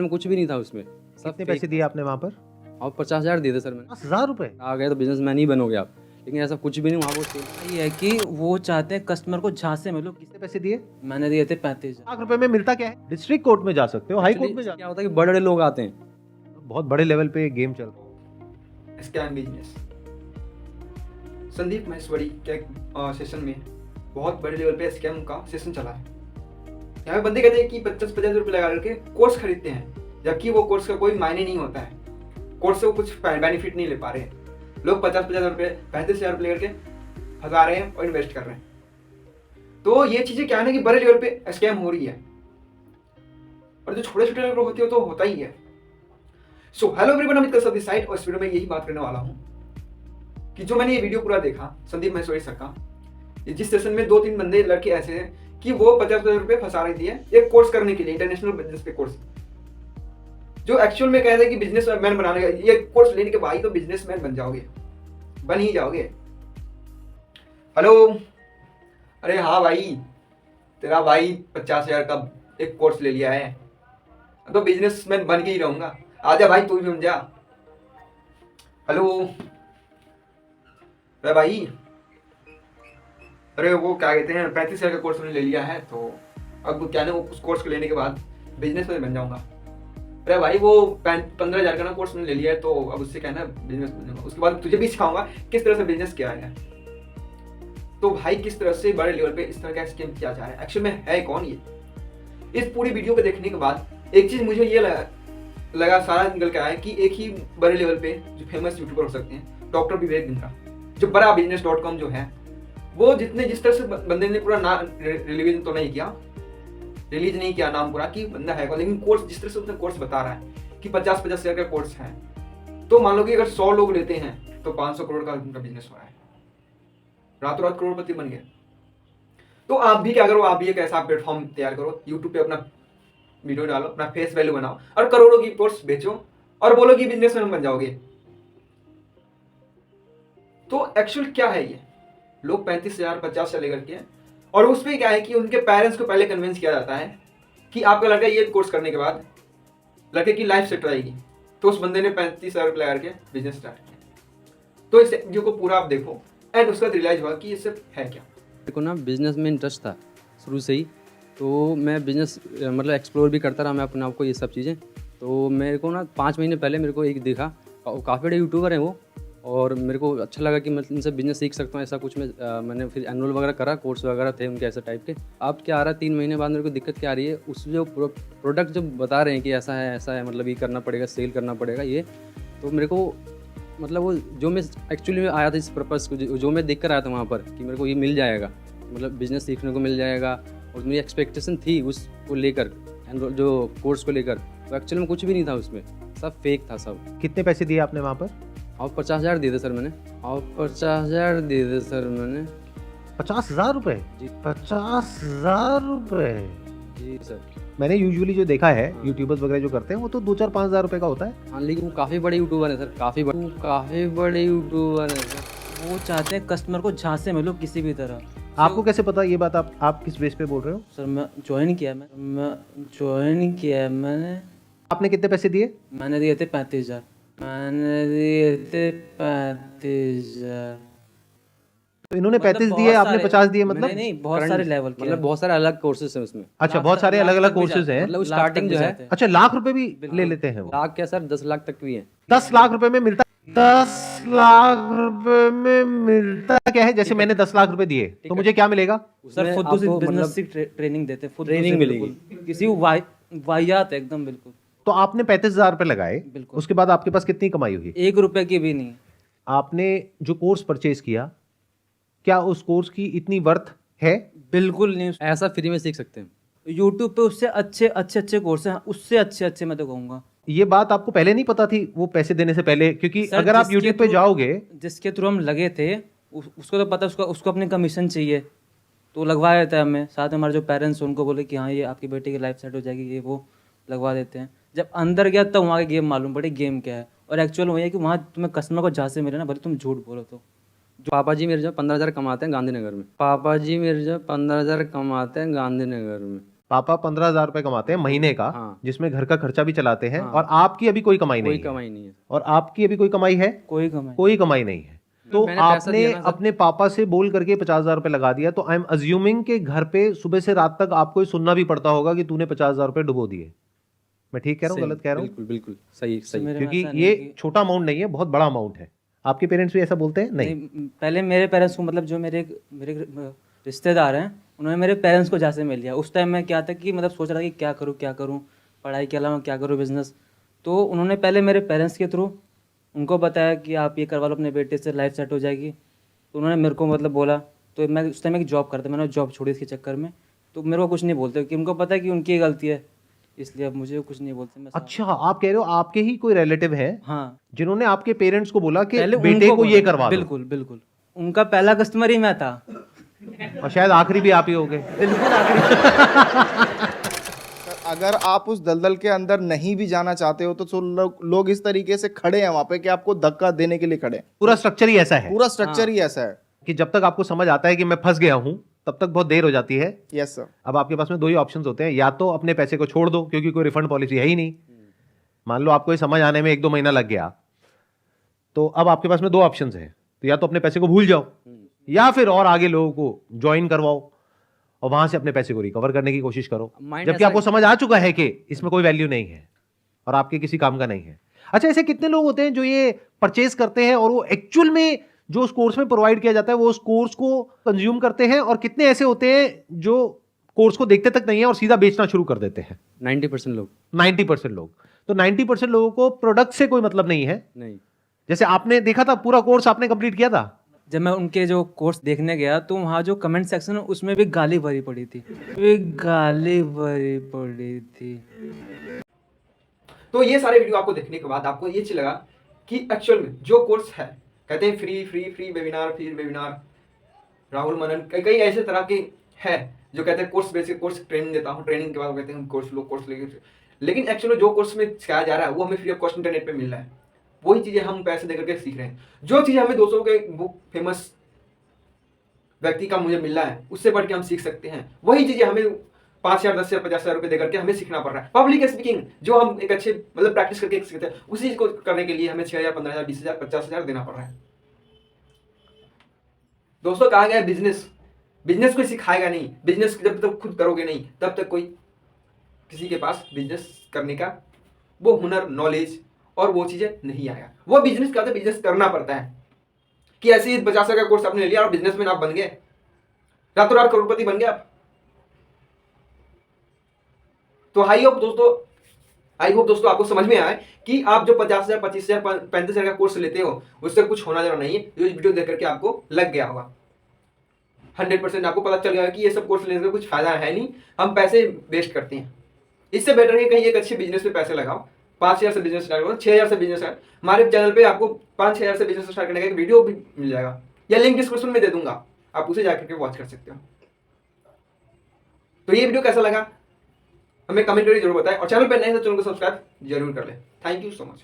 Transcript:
में कुछ भी नहीं था उसमें, सब कितने फेक पैसे दिए आपने वहाँ पर? और 50,000 दिए थे सर मैंने। 50,000 रुपए? आ गए तो बिजनेसमैन ही बनोगे आप, लेकिन ऐसा कुछ भी नहीं वहाँ वो ये है कि वो चाहते हैं कस्टमर को झांसे में लो। कितने पैसे दिए? मैंने दिए थे 35,000। लाख रुपए में मिलता क्या है? डिस्ट्रिक्ट कोर्ट में जा सकते हो, हाई कोर्ट में जा क्या होता है कि बड़े बड़े लोग आते हैं, बहुत बड़े लेवल पे गेम चल रहा है। Scam business. संदीप महेश्वरी के सेशन में बहुत बड़े लेवल पे स्कैम का सेशन चला है। यहाँ पे बंदे कहते हैं कि 50-50 रुपए लगा करके कोर्स खरीदते हैं, जबकि वो कोर्स का कोई मायने नहीं होता है। कोर्स से वो कुछ बेनिफिट नहीं ले पा रहे हैं। लोग 50-50 रुपए 35,000 रुपए लेकर के फंसा रहे हैं और इन्वेस्ट कर रहे हैं। तो ये चीजें क्या है ना कि बड़े लेवल पे स्कैम हो रही है, और जो छोटे छोटे लेवल पर होती है तो होता ही है। So hello everyone, Amit Kashyap this side, और इस वीडियो में यही बात करने वाला हूँ कि जो मैंने ये वीडियो पूरा देखा संदीप महेश्वरी सर का, जिस सेशन में 2-3 बंदे लड़के ऐसे हैं कि वो 50,000 रुपए फंसा रही थी एक कोर्स करने के लिए, इंटरनेशनल बिजनेस पे कोर्स, जो एक्चुअल में कहते हैं कि बिजनेस मैन बनाने का ये कोर्स लेने के बाद तो बिजनेस मैन बन जाओगे, बन ही जाओगे। हेलो, अरे हाँ भाई, तेरा भाई 50,000 का एक कोर्स ले लिया है तो बिजनेस मैन बन के ही रहूंगा, आजा भाई तू भी बन जा। हेलो, अरे भाई, अरे वो क्या कहते हैं 35,000 का कोर्स मैंने ले लिया है, तो अब क्या ना उस कोर्स को लेने के बाद बिजनेस मैन बन जाऊंगा। अरे भाई वो 15,000 का ना कोर्स मैंने ले लिया है, तो अब उससे क्या ना बिजनेस बन जाऊंगा। उसके बाद तुझे भी सिखाऊंगा किस तरह से बिजनेस किया है। तो भाई किस तरह से बड़े लेवल पे इस तरह का स्कीम किया जा रहा है, एक्चुअल में है कौन ये? इस पूरी वीडियो को देखने के बाद एक चीज मुझे ये लगा सारा निकल के आया कि एक ही बड़े लेवल पे जो फेमस यूट्यूबर हो सकते हैं, डॉक्टर विवेक बिंद्रा, जो बड़ा business.com जो है, वो जिस तरह से बंदे ने पूरा ना रिलीज तो नहीं किया, रिलीज नहीं किया नाम पूरा कि बंदा है, लेकिन कोर्स जिस तरह से उसने कोर्स बता रहा है कि 50,000 का कोर्स है, तो मान लो कि अगर 100 लोग लेते हैं तो 500 करोड़ का उनका बिजनेस हो रहा है, रातों रात करोड़पति बन गए। तो आप भी क्या करो, आप भी एक ऐसा प्लेटफॉर्म तैयार करो, यूट्यूब पे अपना वीडियो डालो, अपना फेस वैल्यू बनाओ और करोड़ों की कोर्स बेचो और बोलो कि बिजनेसमैन बन जाओगे। तो एक्चुअल क्या है ये? लोग 35,000 50,000 लेकर के, और उसमें क्या है कि उनके पेरेंट्स को पहले कन्विंस किया जाता है कि आपका लड़का ये कोर्स करने के बाद लड़के की लाइफ सेट रहेगी, तो उस बंदे ने 35,000 रुपये लगा के बिजनेस स्टार्ट किया। तो इस वीडियो को पूरा आप देखो एंड उसका रियलाइज हुआ कि ये सब है क्या। मेरे को ना बिजनेस में इंटरेस्ट था शुरू से ही, तो मैं बिजनेस मतलब एक्सप्लोर भी करता रहा मैं अपने आप को, ये सब चीज़ें। तो मेरे को ना 5 महीने पहले मेरे को एक दिखा, काफ़ी बड़े यूट्यूबर हैं वो, और मेरे को अच्छा लगा कि मैं इनसे बिजनेस सीख सकता हूँ, ऐसा कुछ मैंने फिर एनुअल वगैरह करा, कोर्स वगैरह थे उनके ऐसे टाइप के। अब क्या आ रहा है 3 महीने बाद मेरे को दिक्कत क्या आ रही है, उस जो प्रोडक्ट जो बता रहे हैं कि ऐसा है मतलब ये करना पड़ेगा, सेल करना पड़ेगा ये, तो मेरे को मतलब वो जो मैं एक्चुअली में आया था इस पर्पज़ को, जो मैं देख कर आया था वहाँ पर कि मेरे को ये मिल जाएगा, मतलब बिजनेस सीखने को मिल जाएगा, और मेरी एक्सपेक्टेशन थी उसको लेकर, जो कोर्स को लेकर, तो एक्चुअल में कुछ भी नहीं था उसमें, सब फेक था सब। कितने पैसे दिए आपने वहाँ पर? और 50,000 दिए थे सर मैंने, और 50,000 दिए थे सर मैंने। 50,000 रुपए? जी। 50,000 रुपए? जी सर। मैंने यूजुअली जो देखा है यूट्यूबर्स वगैरह जो करते हैं वो तो 2-4-5,000 रुपए का होता है। हाँ, लेकिन वो काफ़ी बड़े यूट्यूबर हैं सर, काफ़ी बड़े यूट्यूबर हैं सर। वो चाहते हैं कस्टमर को झांसे में लो किसी भी तरह। आपको कैसे पता ये बात? आप किस बेस पे बोल रहे हो? सर मैं ज्वाइन किया मैंने। आपने कितने पैसे दिए? मैंने दिए थे 35,000। मैंने दिए थे 35,000। तो इन्होंने मतलब 35 बहुत दिए, आपने सारे- 50 दिए, मतलब? नहीं, बहुत सारे लेवल के मतलब बहुत सारे अलग कोर्सेज हैं उसमें। अच्छा, बहुत सारे अलग अलग कोर्सेज हैं। मतलब लाख स्टार्टिंग तक जो भी है जाते हैं। अच्छा, लाख रुपए भी ले लेते हैं वो? लाख क्या सर, 10 लाख तक भी है। 10 लाख रुपए में मिलता? 10 लाख रुपए में मिलता क्या है? जैसे मैंने 10 लाख रुपए दिए तो मुझे क्या मिलेगा? सर खुद आपको बिजनेस की ट्रेनिंग देते हैं, खुद ट्रेनिंग मिलेगी। किसी वाहियात एकदम बिल्कुल। तो आपने 35,000 रुपए लगाए, बिल्कुल। उसके बाद आपके पास कितनी कमाई हुई? 1 रुपए की भी नहीं। आपने जो कोर्स परचेज किया, क्या उस कोर्स की इतनी वर्थ है? बिल्कुल नहीं। ऐसा फ्री में सीख सकते हैं। यूट्यूब पे उससे अच्छे कोर्स हैं, उससे अच्छे मैं तो कहूँगा। ये बात आपको पहले नहीं पता थी वो पैसे देने से पहले? क्योंकि सर, अगर आप जिसके यूट्यूब पे थ्रू- जाओगे, जिसके थ्रू हम लगे थे उसको तो पता, उसको अपनी कमीशन चाहिए, तो लगवा देता है हमें। साथ में हमारे जो पेरेंट्स हैं उनको बोले कि हाँ ये आपकी बेटी की लाइफ सेट हो जाएगी, ये वो लगवा देते हैं। जब अंदर गया तब वहाँ के गेम मालूम पड़े गेम क्या है, और एक्चुअल वही है कि वहाँ तुम्हें कस्टमर को जहाँ से मिले ना, भले तुम झूठ बोलो तो। पापा जी मेरे जो 15,000 कमाते हैं गांधीनगर में, पापा जी मेरे जो 15,000 कमाते हैं गांधीनगर में। पापा 15,000 रुपए कमाते हैं महीने का, हाँ। जिसमें घर का खर्चा भी चलाते हैं, हाँ। और आपकी अभी कोई कमाई कोई नहीं है। कमाई नहीं है। और आपकी अभी कोई कमाई है? कोई कमाई कोई कमाई नहीं है। तो मैंने पैसा आपने दिया ना सर। अपने पापा से बोल करके 50,000 रुपए लगा दिया, तो आई एम अज्यूमिंग कि घर पे सुबह से रात तक आपको ये सुनना भी पड़ता होगा कि तूने 50,000 रुपए डुबो दिए। मैं ठीक कह रहा हूँ, सही, गलत कह रहा हूँ? बिल्कुल बिल्कुल सही सही। मेरे में क्योंकि ऐसा नहीं ये है कि- छोटा अमाउंट नहीं है, बहुत बड़ा अमाउंट है। आपके पेरेंट्स भी ऐसा बोलते हैं? नहीं। पहले मेरे पेरेंट्स को, मतलब जो मेरे रिश्तेदार हैं, उन्होंने मेरे पेरेंट्स को जैसे मिल लिया। उस टाइम मैं क्या था कि मतलब सोच रहा था कि क्या करूँ, पढ़ाई के अलावा क्या करूँ, बिजनेस। तो उन्होंने पहले मेरे पेरेंट्स के थ्रू उनको बताया कि आप ये करवा लो अपने बेटे से, लाइफ सेट हो जाएगी। तो उन्होंने मेरे को मतलब बोला, तो मैं उस टाइम एक जॉब करता, मैंने जॉब छोड़ी इसके चक्कर में। तो मेरे को कुछ नहीं बोलते कि उनको पता है कि उनकी गलती है, इसलिए अब मुझे कुछ नहीं बोलते। मैं अच्छा, आप कह रहे हो आपके ही कोई रिलेटिव है हाँ, जिन्होंने आपके पेरेंट्स को बोला कि पहले बेटे उनको को ये बोला। करवा दो, बिल्कुल बिल्कुल, उनका पहला कस्टमर ही मैं था। और शायद आखिरी भी आप ही हो गए। बिल्कुल आखिरी। अगर आप उस दलदल के अंदर नहीं भी जाना चाहते हो तो लोग इस तरीके से खड़े हैं वहां पे कि आपको धक्का देने के लिए खड़े हैं। पूरा स्ट्रक्चर ही ऐसा है पूरा स्ट्रक्चर ही ऐसा है। कि जब तक आपको समझ आता है कि मैं फंस गया हूं, तब तक बहुत देर हो जाती है। Yes sir. अब आपके पास में दो ही ऑप्शंस होते हैं, या तो अपने पैसे को छोड़ दो क्योंकि कोई रिफंड पॉलिसी है ही नहीं। मान लो आपको ये समझ आने में 1-2 महीना लग गया, तो अब आपके पास में दो ऑप्शंस हैं। तो या तो अपने पैसे को भूल जाओ, या फिर और आगे लोगों को ज्वाइन करवाओ और वहां से अपने पैसे को रिकवर करने की कोशिश करो, Mind जबकि ऐसा आपको है- समझ आ चुका है कि इसमें कोई वैल्यू नहीं है और आपके किसी काम का नहीं है। अच्छा, ऐसे कितने लोग होते हैं जो ये परचेज करते हैं और वो एक्चुअल में जो उस कोर्स में प्रोवाइड किया जाता है वो उस कोर्स को कंज्यूम करते हैं, और कितने ऐसे होते हैं जो कोर्स को देखते तक नहीं है और सीधा बेचना शुरू कर देते हैं? 90% लोग 90% लोग। तो 90% लोगों को प्रोडक्ट से कोई मतलब नहीं है। नहीं। जैसे आपने देखा था, पूरा कोर्स आपने कंप्लीट किया था, जब मैं उनके जो कोर्स देखने गया तो वहाँ जो कमेंट सेक्शन है उसमें भी गाली भरी पड़ी थी, तो ये सारे वीडियो आपको देखने के बाद आपको ये चीज लगा कि एक्चुअल में जो कोर्स है, कहते हैं फ्री वेबिनार, राहुल मनन कई ऐसे तरह के है जो कहते हैं कोर्स बेसिक कोर्स ट्रेनिंग देता हूँ, ट्रेनिंग के बाद वो कहते हैं कोर्स लेके। लेकिन एक्चुअली जो कोर्स में सिखाया जा रहा है वो हमें फ्री ऑफ कॉस्ट इंटरनेट पे मिल रहा है। वही चीजें हम पैसे देकर के सीख रहे हैं। जो चीजें हमें 200 के बुक फेमस व्यक्ति का मुझे मिल रहा है उससे बढ़ के हम सीख सकते हैं, वही चीजें हमें 5,000, 10,000, 50,000 रुपए देकर के हमें सीखना पड़ रहा है। पब्लिक स्पीकिंग जो हम एक अच्छे मतलब प्रैक्टिस करके सीखते हैं, उसी चीज को करने के लिए हमें 6,000, 15,000, 20,000, 50,000 देना पड़ रहा है। दोस्तों, कहा गया बिजनेस कोई सिखाएगा नहीं। बिजनेस जब तक खुद करोगे नहीं तब तक कोई किसी के पास बिजनेस करने का वो हुनर, नॉलेज और वो चीजें नहीं आएगा। वो बिजनेस क्या होता है, बिजनेस करना पड़ता है। कि ऐसे ही 50,000 का कोर्स आपने ले लिया और बिजनेसमैन आप बन गए, रातों रात करोड़पति बन गए आप। तो आई होप दोस्तों आपको समझ में आए कि आप जो 50,000, 25,000, 35,000 का कोर्स लेते हो उससे कुछ होना जरूर नहीं है। ये वीडियो देख करके आपको लग गया होगा, 100% आपको पता चल गया कि ये सब कोर्स लेने से कुछ फायदा है नहीं, हम पैसे वेस्ट करते हैं। इससे बेटर है कहीं एक अच्छे बिजनेस में पैसे लगाओ। 5,000 से बिजनेस स्टार्ट करो, 6,000 से बिजनेस स्टार्ट। हमारे चैनल पे आपको 5-6,000 से बिजनेस स्टार्ट करने का एक वीडियो भी मिल जाएगा, या लिंक डिस्क्रिप्शन में दे दूंगा, आप उसे जाकर के वॉच कर सकते हो। तो ये वीडियो कैसा लगा हमें कमेंट करके जरूर बताएं, और चैनल पे नए हैं तो चैनल को सब्सक्राइब जरूर कर लें। Thank you so much.